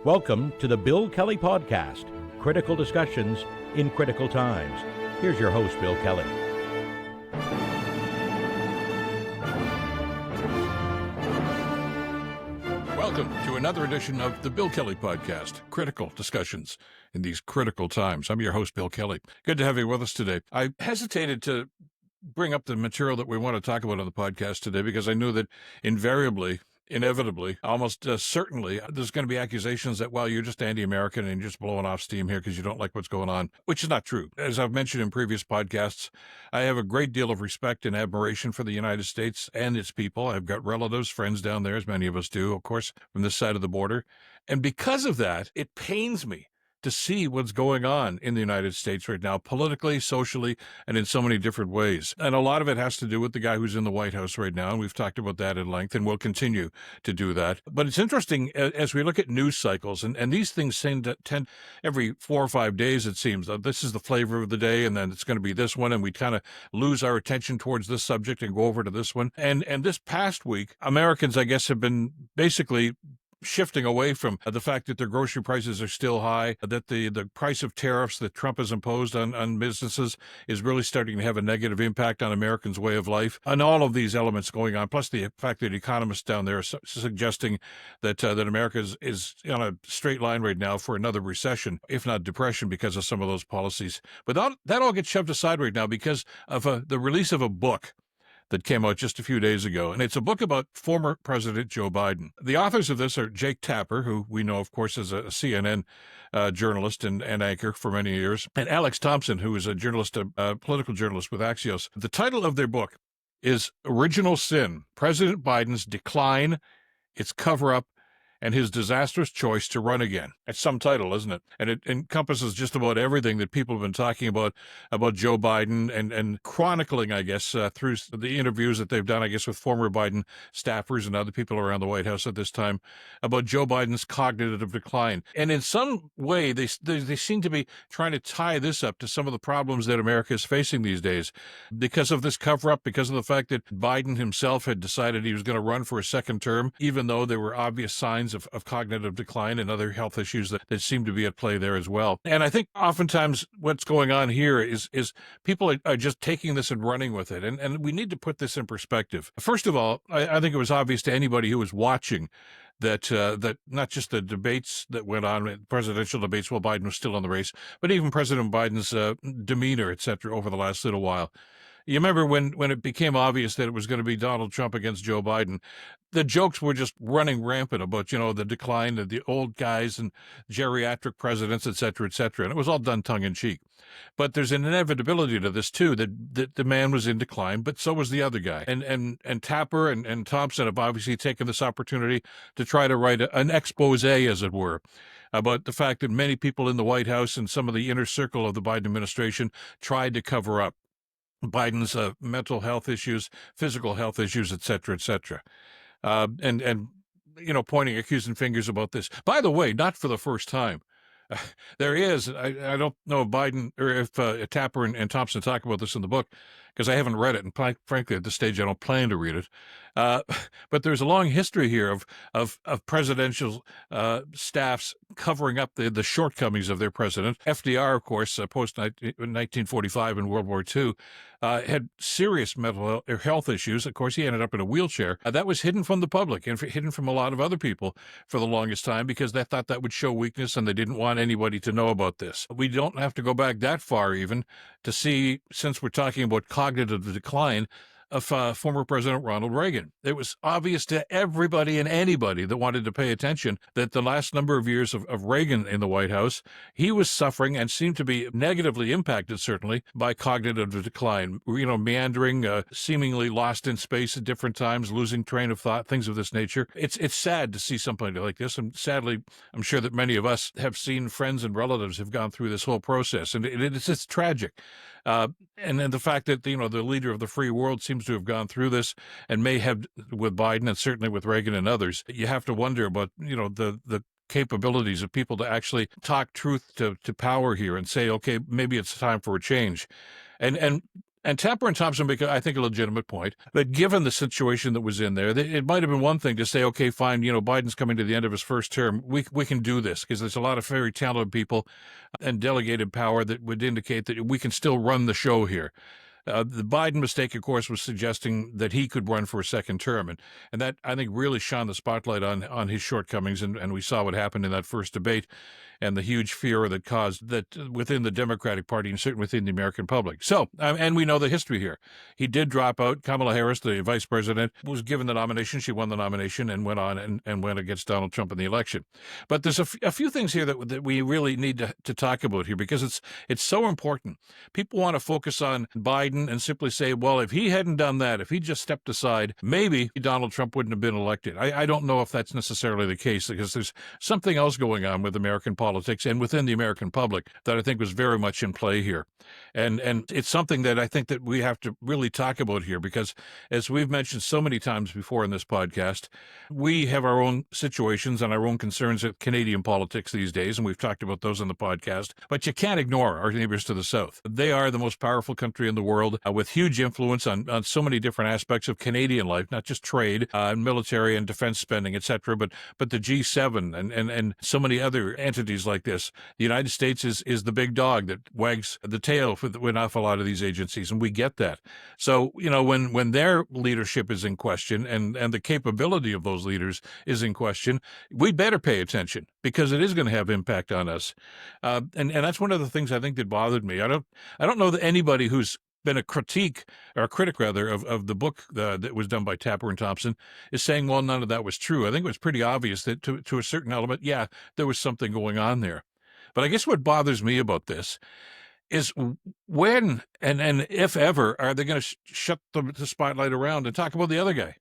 Welcome to the Bill Kelly Podcast, critical discussions in critical times. Here's your host, Bill Kelly. Welcome to another edition of the Bill Kelly Podcast, critical discussions in these critical times. I'm your host, Bill Kelly. Good to have you with us today. I hesitated to bring up the material that we want to talk about on the podcast today because I knew that inevitably, almost certainly, there's going to be accusations that, well, you're just anti-American and you're just blowing off steam here because you don't like what's going on, which is not true. As I've mentioned in previous podcasts, I have a great deal of respect and admiration for the United States and its people. I've got relatives, friends down there, as many of us do, of course, from this side of the border. And because of that, it pains me to see what's going on in the United States right now, politically, socially, and in so many different ways. And a lot of it has to do with the guy who's in the White House right now, and we've talked about that at length, and we'll continue to do that. But it's interesting, as we look at news cycles, and these things tend every 4 or 5 days, it seems, this is the flavor of the day, and then it's going to be this one, and we kind of lose our attention towards this subject and go over to this one. And this past week, Americans, I guess, have been basically shifting away from the fact that their grocery prices are still high, that the price of tariffs that Trump has imposed on businesses is really starting to have a negative impact on Americans' way of life, and all of these elements going on, plus the fact that economists down there are suggesting that America is on a straight line right now for another recession, if not depression, because of some of those policies. But that all gets shoved aside right now because of the release of a book that came out just a few days ago, and it's a book about former President Joe Biden. The authors of this are Jake Tapper, who we know, of course, as a CNN journalist and anchor for many years, and Alex Thompson, who is a journalist, a political journalist with Axios. The title of their book is Original Sin: President Biden's Decline, Its Cover-Up, and His Disastrous Choice to Run Again. It's some title, isn't it? And it encompasses just about everything that people have been talking about Joe Biden and chronicling, I guess, through the interviews that they've done, I guess, with former Biden staffers and other people around the White House at this time, about Joe Biden's cognitive decline. And in some way, they seem to be trying to tie this up to some of the problems that America is facing these days because of this cover-up, because of the fact that Biden himself had decided he was going to run for a second term, even though there were obvious signs of cognitive decline and other health issues that seem to be at play there as well. And I think oftentimes what's going on here is people are just taking this and running with it. And we need to put this in perspective. First of all, I think it was obvious to anybody who was watching that not just the debates that went on, presidential debates while Biden was still in the race, but even President Biden's demeanor, et cetera, over the last little while. You remember when it became obvious that it was going to be Donald Trump against Joe Biden, the jokes were just running rampant about, the decline of the old guys and geriatric presidents, et cetera, and it was all done tongue-in-cheek. But there's an inevitability to this, too, that the man was in decline, but so was the other guy. And Tapper and Thompson have obviously taken this opportunity to try to write an expose, as it were, about the fact that many people in the White House and some of the inner circle of the Biden administration tried to cover up Biden's mental health issues, physical health issues, et cetera, and pointing accusing fingers about this. By the way, not for the first time. There is, I don't know if Biden or if Tapper and Thompson talk about this in the book, because I haven't read it, and frankly, at this stage, I don't plan to read it. But there's a long history here of presidential staffs covering up the shortcomings of their president. FDR, of course, post-1945 in World War II, had serious mental health issues. Of course, he ended up in a wheelchair. That was hidden from the public and hidden from a lot of other people for the longest time because they thought that would show weakness and they didn't want anybody to know about this. We don't have to go back that far even to see, since we're talking about cognitive decline, of former President Ronald Reagan. It was obvious to everybody and anybody that wanted to pay attention that the last number of years of Reagan in the White House, he was suffering and seemed to be negatively impacted, certainly, by cognitive decline, meandering, seemingly lost in space at different times, losing train of thought, things of this nature. It's sad to see something like this, and sadly, I'm sure that many of us have seen friends and relatives have gone through this whole process, and it's tragic. And then the fact that, the leader of the free world seems to have gone through this and may have with Biden and certainly with Reagan and others, you have to wonder about, the capabilities of people to actually talk truth to power here and say, okay, maybe it's time for a change. And And Tapper and Thompson make, I think, a legitimate point that given the situation that was in there, it might have been one thing to say, okay, fine, Biden's coming to the end of his first term. We can do this because there's a lot of very talented people and delegated power that would indicate that we can still run the show here. The Biden mistake, of course, was suggesting that he could run for a second term. And that, I think, really shone the spotlight on his shortcomings. And we saw what happened in that first debate and the huge fear that caused that within the Democratic Party and certainly within the American public. So, and we know the history here. He did drop out. Kamala Harris, the vice president, was given the nomination. She won the nomination and went on and went against Donald Trump in the election. But there's a few things here that we really need to talk about here because it's so important. People want to focus on Biden and simply say, well, if he hadn't done that, if he just stepped aside, maybe Donald Trump wouldn't have been elected. I don't know if that's necessarily the case because there's something else going on with American politics and within the American public that I think was very much in play here. And it's something that I think that we have to really talk about here because, as we've mentioned so many times before in this podcast, we have our own situations and our own concerns with Canadian politics these days, and we've talked about those on the podcast. But you can't ignore our neighbors to the south. They are the most powerful country in the world with huge influence on so many different aspects of Canadian life, not just trade, military and defense spending, etc., but the G7 and so many other entities like this. The United States is the big dog that wags the tail with an awful lot of these agencies, and we get that. So, when their leadership is in question and the capability of those leaders is in question, we better pay attention because it is going to have impact on us. And that's one of the things I think that bothered me. I don't know that anybody who's been a critic rather of the book that was done by Tapper and Thompson is saying, well, none of that was true. I think it was pretty obvious that to a certain element, yeah, there was something going on there. But I guess what bothers me about this is when and if ever are they going to shut the spotlight around and talk about the other guy?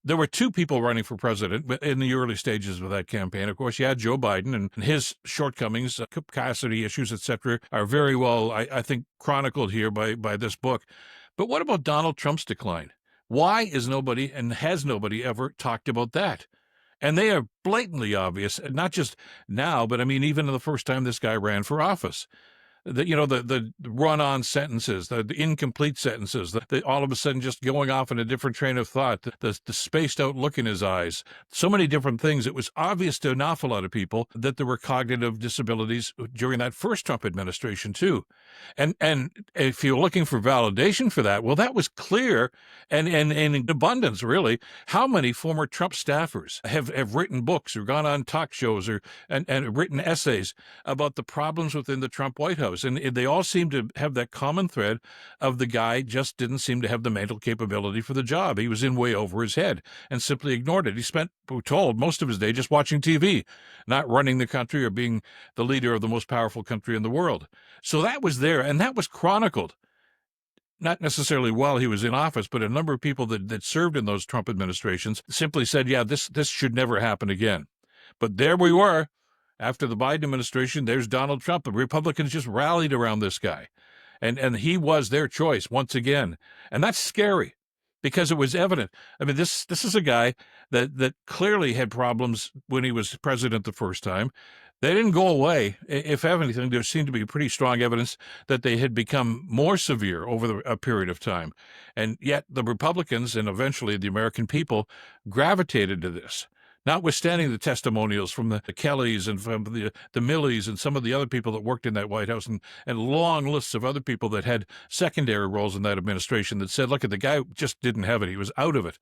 There were two people running for president in the early stages of that campaign. Of course, you had Joe Biden, and his shortcomings, capacity issues, etc., are very well, I think, chronicled here by this book. But what about Donald Trump's decline? Why is nobody and has nobody ever talked about that? And they are blatantly obvious, not just now, but I mean, even the first time this guy ran for office. The run-on sentences, the incomplete sentences, the all of a sudden just going off in a different train of thought, the spaced-out look in his eyes, so many different things. It was obvious to an awful lot of people that there were cognitive disabilities during that first Trump administration, too. And if you're looking for validation for that, well, that was clear and in abundance, really. How many former Trump staffers have written books or gone on talk shows and written essays about the problems within the Trump White House? And they all seem to have that common thread of the guy just didn't seem to have the mental capability for the job. He was in way over his head and simply ignored it. He spent, we're told, most of his day just watching TV, not running the country or being the leader of the most powerful country in the world. So that was there, and that was chronicled. Not necessarily while he was in office, but a number of people that served in those Trump administrations simply said, yeah, this should never happen again. But there we were. After the Biden administration, there's Donald Trump. The Republicans just rallied around this guy. And he was their choice once again. And that's scary because it was evident. I mean, this is a guy that clearly had problems when he was president the first time. They didn't go away. If anything, there seemed to be pretty strong evidence that they had become more severe over a period of time. And yet the Republicans and eventually the American people gravitated to this. Notwithstanding the testimonials from the Kellys and from the Millies and some of the other people that worked in that White House and long lists of other people that had secondary roles in that administration that said, look, the guy just didn't have it. He was out of it.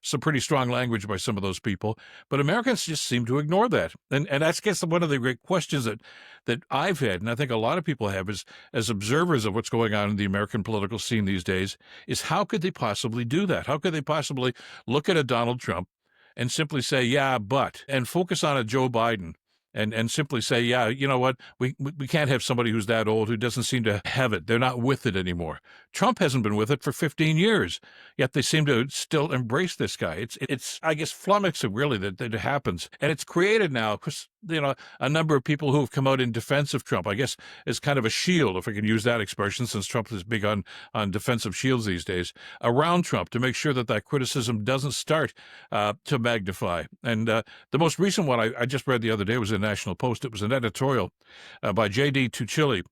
Some pretty strong language by some of those people. But Americans just seem to ignore that. And that's, I guess, one of the great questions that I've had, and I think a lot of people have as observers of what's going on in the American political scene these days, is how could they possibly do that? How could they possibly look at a Donald Trump and simply say, yeah, but, and focus on a Joe Biden and simply say, yeah, you know what, we can't have somebody who's that old who doesn't seem to have it. They're not with it anymore. Trump hasn't been with it for 15 years, yet they seem to still embrace this guy. It's I guess, flummoxing, really, that it happens. And it's created now, because, a number of people who have come out in defense of Trump, I guess, as kind of a shield, if I can use that expression, since Trump is big on defensive shields these days, around Trump to make sure that criticism doesn't start to magnify. And the most recent one I just read the other day was in National Post. It was an editorial by J.D. Tuccilli,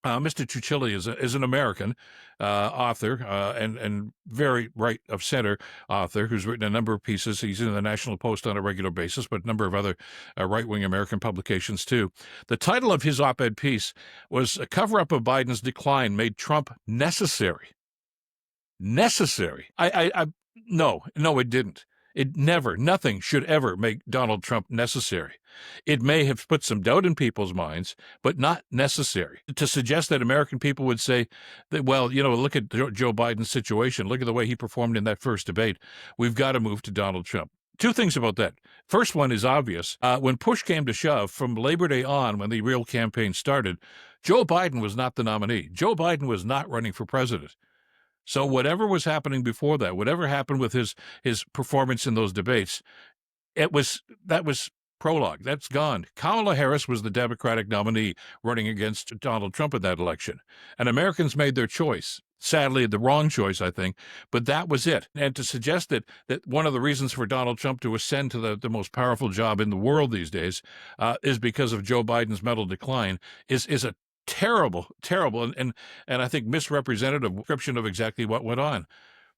Mr. Tuchili is an American author and very right of center author who's written a number of pieces. He's in the National Post on a regular basis, but a number of other right-wing American publications too. The title of his op-ed piece was "A Cover-Up of Biden's Decline Made Trump Necessary." Necessary. No, it didn't. Nothing should ever make Donald Trump necessary. It may have put some doubt in people's minds, but not necessary. To suggest that American people would say that, well, look at Joe Biden's situation. Look at the way he performed in that first debate. We've got to move to Donald Trump. Two things about that. First one is obvious. When push came to shove, from Labor Day on, when the real campaign started, Joe Biden was not the nominee. Joe Biden was not running for president. So whatever was happening before that, whatever happened with his performance in those debates, that was prologue. That's gone. Kamala Harris was the Democratic nominee running against Donald Trump in that election. And Americans made their choice. Sadly, the wrong choice, I think, but that was it. And to suggest that one of the reasons for Donald Trump to ascend to the most powerful job in the world these days is because of Joe Biden's mental decline is a terrible, and I think misrepresentative description of exactly what went on.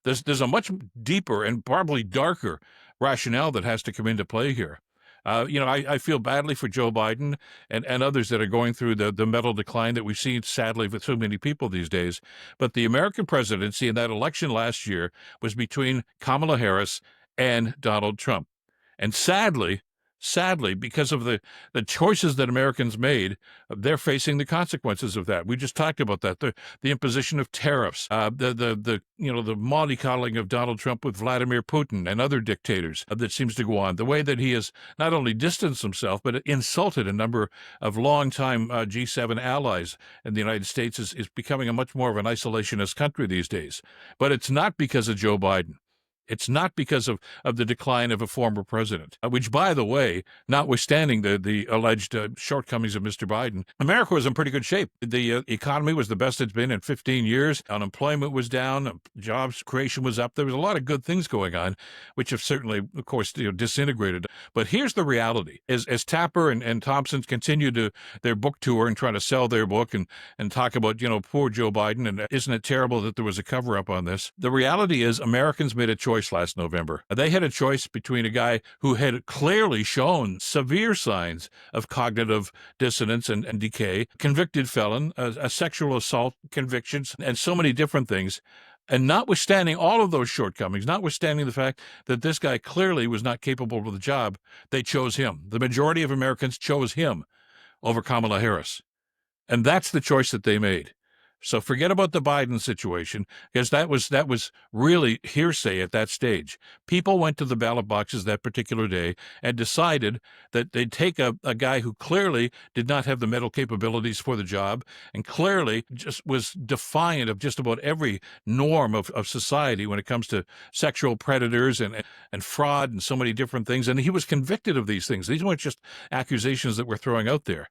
There's a much deeper and probably darker rationale that has to come into play here. I feel badly for Joe Biden and others that are going through the mental decline that we've seen, sadly, with so many people these days. But the American presidency in that election last year was between Kamala Harris and Donald Trump. And sadly, because of the choices that Americans made, they're facing the consequences of that. We just talked about that. The imposition of tariffs, the mollycoddling of Donald Trump with Vladimir Putin and other dictators that seems to go on. The way that he has not only distanced himself, but insulted a number of longtime G7 allies in the United States is becoming a much more of an isolationist country these days. But it's not because of Joe Biden. It's not because of the decline of a former president, which, by the way, notwithstanding the alleged shortcomings of Mr. Biden, America was in pretty good shape. The economy was the best it's been in 15 years. Unemployment was down. Jobs creation was up. There was a lot of good things going on, which have certainly, of course, disintegrated. But here's the reality. As Tapper and Thompson continue their book tour and try to sell their book and talk about, poor Joe Biden, and isn't it terrible that there was a cover-up on this? The reality is Americans made a choice last November. They had a choice between a guy who had clearly shown severe signs of cognitive dissonance and decay, convicted felon, a sexual assault convictions, and so many different things. And notwithstanding all of those shortcomings, notwithstanding the fact that this guy clearly was not capable of the job, they chose him. The majority of Americans chose him over Kamala Harris. And that's the choice that they made. So forget about the Biden situation, because that was really hearsay at that stage. People went to the ballot boxes that particular day and decided that they'd take a guy who clearly did not have the mental capabilities for the job and clearly just was defiant of just about every norm of society when it comes to sexual predators and fraud and so many different things. And he was convicted of these things. These weren't just accusations that we're throwing out there.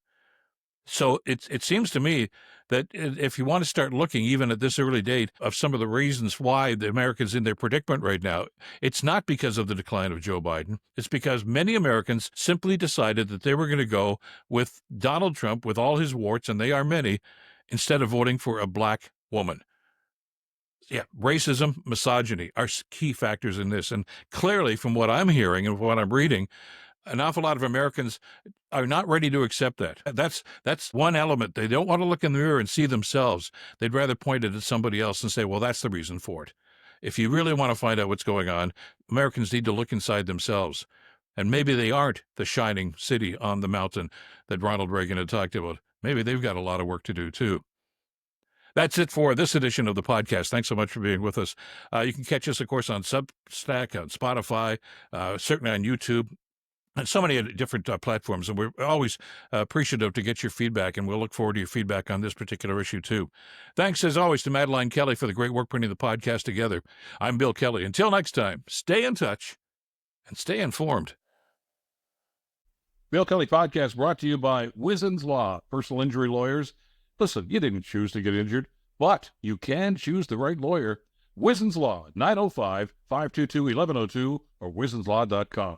So it seems to me that if you want to start looking even at this early date of some of the reasons why the Americans in their predicament right now, it's not because of the decline of Joe Biden. It's because many Americans simply decided that they were going to go with Donald Trump with all his warts, and they are many, instead of voting for a black woman. Yeah, racism, misogyny are key factors in this. And clearly, from what I'm hearing and what I'm reading, an awful lot of Americans are not ready to accept that. That's one element. They don't want to look in the mirror and see themselves. They'd rather point it at somebody else and say, well, that's the reason for it. If you really want to find out what's going on, Americans need to look inside themselves. And maybe they aren't the shining city on the mountain that Ronald Reagan had talked about. Maybe they've got a lot of work to do, too. That's it for this edition of the podcast. Thanks so much for being with us. You can catch us, of course, on Substack, on Spotify, certainly on YouTube, and so many different platforms, and we're always appreciative to get your feedback, and we'll look forward to your feedback on this particular issue, too. Thanks, as always, to Madeline Kelly for the great work putting the podcast together. I'm Bill Kelly. Until next time, stay in touch and stay informed. Bill Kelly Podcast brought to you by Wizen's Law, personal injury lawyers. Listen, you didn't choose to get injured, but you can choose the right lawyer. Wizen's Law, 905-522-1102 or wizenslaw.com.